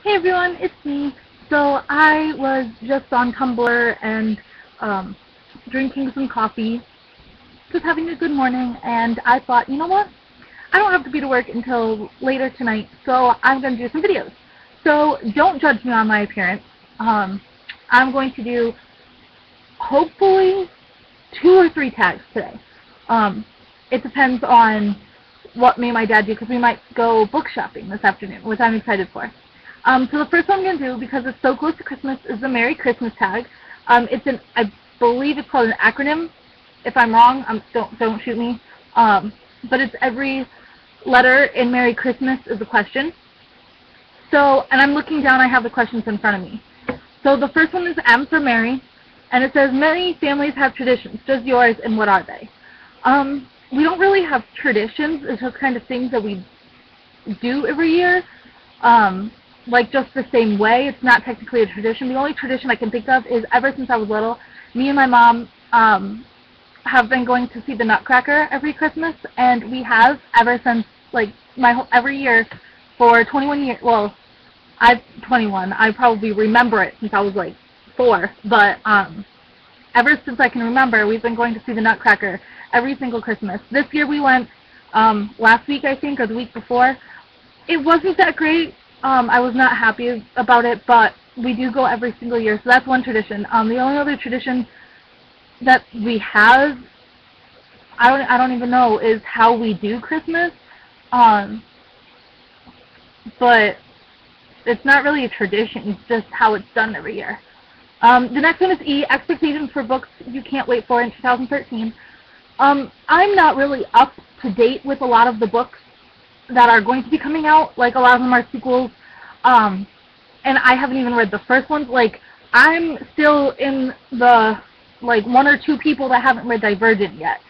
Hey everyone, it's me. So I was just on Tumblr and drinking some coffee, just having a good morning, and I thought, you know what? I don't have to be to work until later tonight, so I'm going to do some videos. So don't judge me on my appearance. I'm going to do, hopefully, 2 or 3 tags today. It depends on what me and my dad do, because we might go book shopping this afternoon, which I'm excited for. So the first one I'm going to do, because it's so close to Christmas, is the Merry Christmas tag. I believe it's called an acronym. If I'm wrong, don't shoot me. But it's every letter in Merry Christmas is a question. So, and I'm looking down, I have the questions in front of me. So the first one is M for Mary, and it says, many families have traditions. Does yours, and what are they? We don't really have traditions. It's just kind of things that we do every year. Like just the same way. It's not technically a tradition. The only tradition I can think of is ever since I was little, me and my mom have been going to see the Nutcracker every Christmas, and we have ever since, like, every year for 21 years. Well, I'm 21. I probably remember it since I was like 4, but ever since I can remember, we've been going to see the Nutcracker every single Christmas. This year we went last week, I think, or the week before. It wasn't that great. I was not happy about it, but we do go every single year, so that's one tradition. The only other tradition that we have, I don't even know, is how we do Christmas. But it's not really a tradition, it's just how it's done every year. The next one is E, expectations for books you can't wait for in 2013. I'm not really up to date with a lot of the books that are going to be coming out. Like, a lot of them are sequels, and I haven't even read the first ones. Like, I'm still in the, 1 or 2 people that haven't read Divergent yet.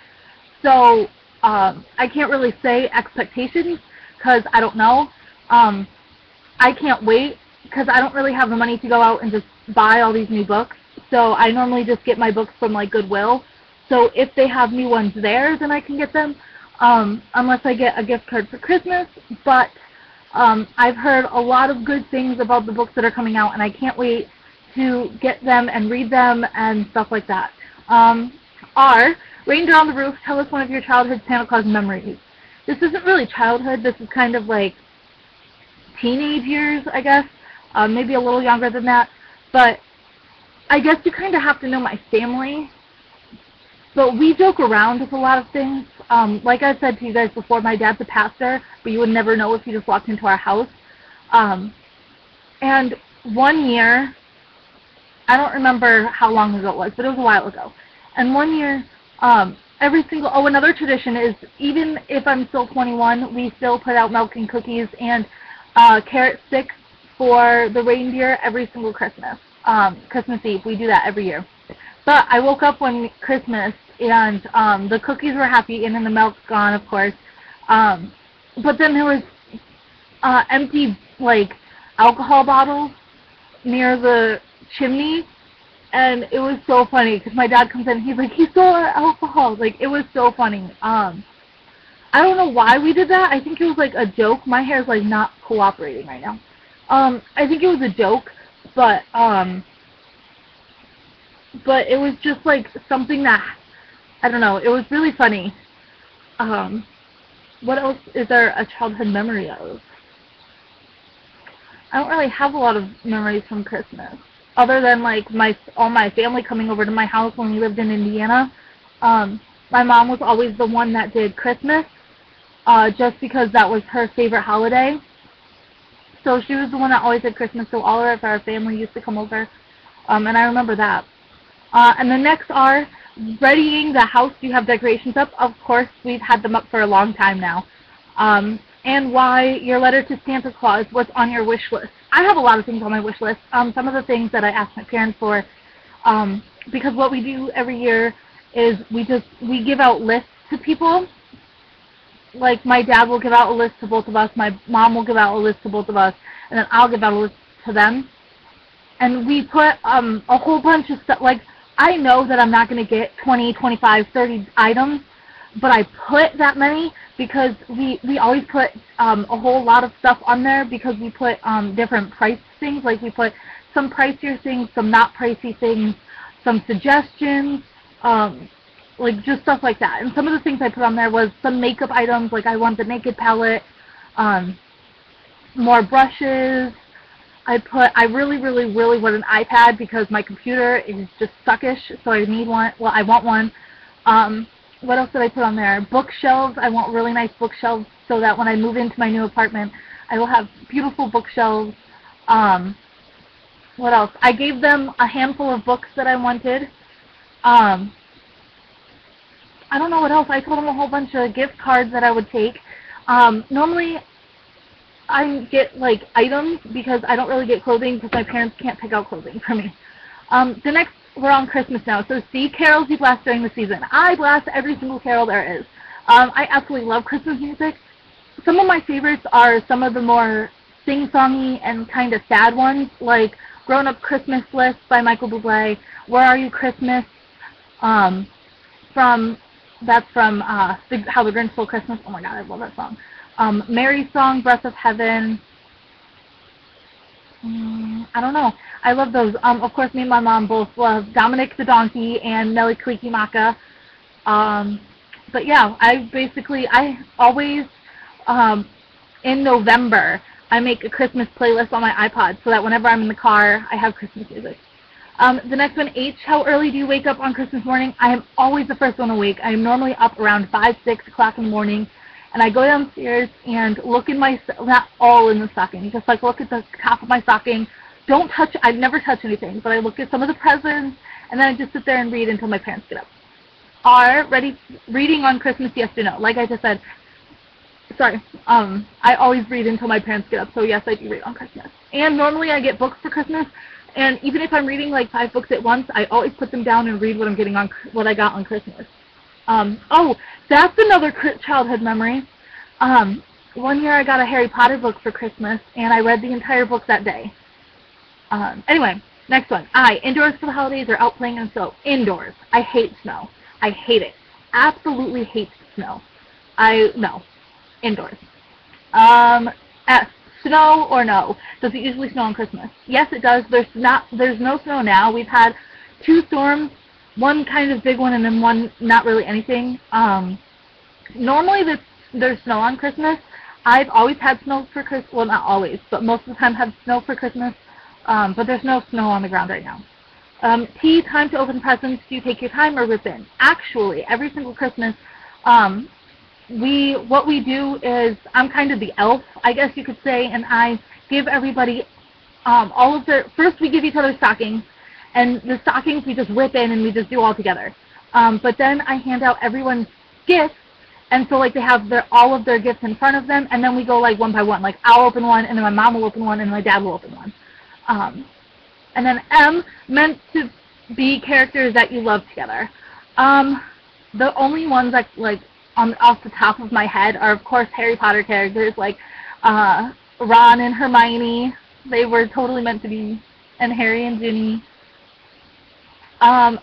So, I can't really say expectations, because I don't know. I can't wait, because I don't really have the money to go out and just buy all these new books. So, I normally just get my books from, Goodwill. So, if they have new ones there, then I can get them. Unless I get a gift card for Christmas, but I've heard a lot of good things about the books that are coming out, and I can't wait to get them and read them and stuff like that. R, Reindeer on the Roof, tell us one of your childhood Santa Claus memories. This isn't really childhood, this is kind of like teenage years, I guess, maybe a little younger than that, but I guess you kind of have to know my family. But we joke around with a lot of things. Like I said to you guys before, my dad's a pastor, but you would never know if you just walked into our house. And one year, I don't remember how long ago it was, but it was a while ago. And one year, another tradition is, even if I'm still 21, we still put out milk and cookies and carrot sticks for the reindeer every single Christmas. Christmas Eve, we do that every year. But I woke up one Christmas, and the cookies were half eaten and the milk's gone, of course. But then there was empty, alcohol bottles near the chimney, and it was so funny, because my dad comes in and he's like, he stole our alcohol. It was so funny. I don't know why we did that. I think it was, a joke. My hair's, not cooperating right now. I think it was a joke, but it was just, something that, I don't know, it was really funny. What else is there a childhood memory of? I don't really have a lot of memories from Christmas, other than, all my family coming over to my house when we lived in Indiana. My mom was always the one that did Christmas, just because that was her favorite holiday. So she was the one that always did Christmas, so all of our family used to come over, and I remember that. And the next are readying the house. Do you have decorations up? Of course, we've had them up for a long time now. And why, your letter to Santa Claus, what's on your wish list? I have a lot of things on my wish list. Some of the things that I asked my parents for, because what we do every year is we give out lists to people. Like, my dad will give out a list to both of us, my mom will give out a list to both of us, and then I'll give out a list to them. And we put a whole bunch of stuff, I know that I'm not going to get 20, 25, 30 items, but I put that many because we always put a whole lot of stuff on there because we put different price things. Like we put some pricier things, some not pricey things, some suggestions, like just stuff like that. And some of the things I put on there was some makeup items, like I want the Naked palette, more brushes. I really want an iPad because my computer is just suckish, so I need one. Well, I want one. What else did I put on there? Bookshelves. I want really nice bookshelves so that when I move into my new apartment, I will have beautiful bookshelves. What else? I gave them a handful of books that I wanted. I don't know what else. I told them a whole bunch of gift cards that I would take. Normally, I get like items because I don't really get clothing because my parents can't pick out clothing for me. We're on Christmas now, so see carols you blast during the season. I blast every single carol there is. I absolutely love Christmas music. Some of my favorites are some of the more sing-songy and kind of sad ones, like Grown Up Christmas List by Michael Bublé, Where Are You Christmas, that's from How the Grinch Stole Christmas. Oh my god, I love that song. Mary's Song, Breath of Heaven. I don't know. I love those. Of course, me and my mom both love Dominic the Donkey and Nelly Kalikimaka. But yeah, I always, in November, I make a Christmas playlist on my iPod so that whenever I'm in the car, I have Christmas music. The next one, H, how early do you wake up on Christmas morning? I am always the first one awake. I am normally up around 5, 6 o'clock in the morning. And I go downstairs and look in my, not all in the stocking, just like look at the top of my stocking. Don't touch, I never touch anything, but I look at some of the presents, and then I just sit there and read until my parents get up. R, reading on Christmas, yes or no? Like I just said, sorry, I always read until my parents get up, so yes, I do read on Christmas. And normally I get books for Christmas, and even if I'm reading like 5 books at once, I always put them down and read what I got on Christmas. Oh, that's another childhood memory. One year I got a Harry Potter book for Christmas, and I read the entire book that day. Anyway, next one. Indoors for the holidays or out playing in snow? Indoors. I hate snow. I hate it. Absolutely hate snow. No. Indoors. S, snow or no? Does it usually snow on Christmas? Yes, it does. There's no snow now. We've had 2 storms. One kind of big one and then one not really anything. Normally there's snow on Christmas. I've always had snow for Christmas. Well, not always, but most of the time had snow for Christmas. But there's no snow on the ground right now. T, time to open presents. Do you take your time or rip in? Actually, every single Christmas, what we do is, I'm kind of the elf, I guess you could say, and I give everybody first we give each other stockings. And the stockings we just rip in and we just do all together. But then I hand out everyone's gifts, and so like they have all of their gifts in front of them, and then we go like one by one. Like I'll open one, and then my mom will open one, and my dad will open one. And then M, meant to be characters that you love together. The only ones that off the top of my head are of course Harry Potter characters like Ron and Hermione. They were totally meant to be, and Harry and Ginny.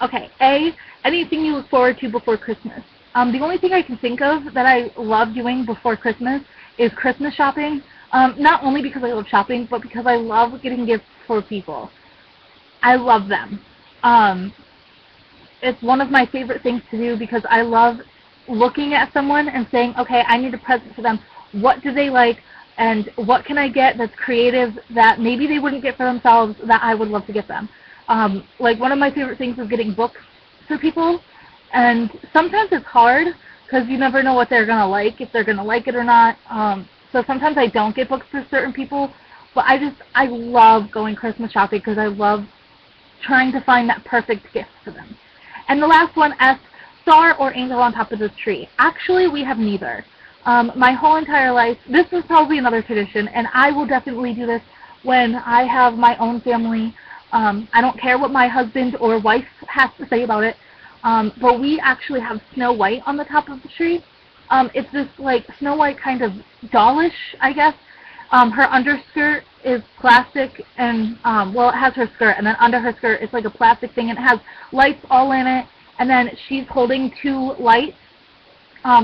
Okay, A, anything you look forward to before Christmas? The only thing I can think of that I love doing before Christmas is Christmas shopping. Not only because I love shopping, but because I love getting gifts for people. I love them. It's one of my favorite things to do because I love looking at someone and saying, okay, I need a present for them. What do they like? And what can I get that's creative that maybe they wouldn't get for themselves that I would love to get them? Like one of my favorite things is getting books for people, and sometimes it's hard because you never know what they're going to like, if they're going to like it or not. So sometimes I don't get books for certain people, but I love going Christmas shopping because I love trying to find that perfect gift for them. And the last one, S, star or angel on top of the tree. Actually, we have neither. My whole entire life, this is probably another tradition, and I will definitely do this when I have my own family. I don't care what my husband or wife has to say about it, but we actually have Snow White on the top of the tree. It's this like Snow White kind of dollish, I guess. Her underskirt is plastic, and well, it has her skirt, and then under her skirt it's like a plastic thing, and it has lights all in it, and then she's holding 2 lights,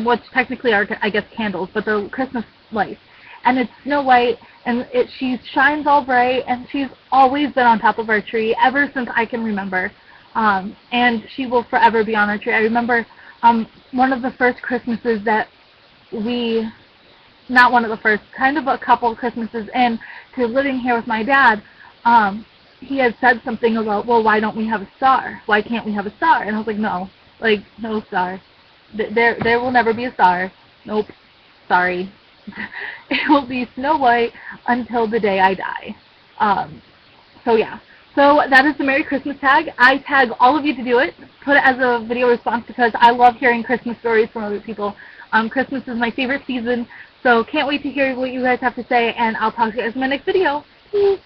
which technically are, I guess, candles, but they're Christmas lights. And it's Snow White, and she shines all bright, and she's always been on top of our tree ever since I can remember. And she will forever be on our tree. I remember one of the first Christmases that not one of the first, kind of a couple of Christmases in to living here with my dad, he had said something about, well, why don't we have a star? Why can't we have a star? And I was like, no, no star. There will never be a star. Nope. Sorry. It will be Snow White until the day I die. So yeah. So that is the Merry Christmas tag. I tag all of you to do it. Put it as a video response because I love hearing Christmas stories from other people. Christmas is my favorite season, so can't wait to hear what you guys have to say, and I'll talk to you guys in my next video. Peace.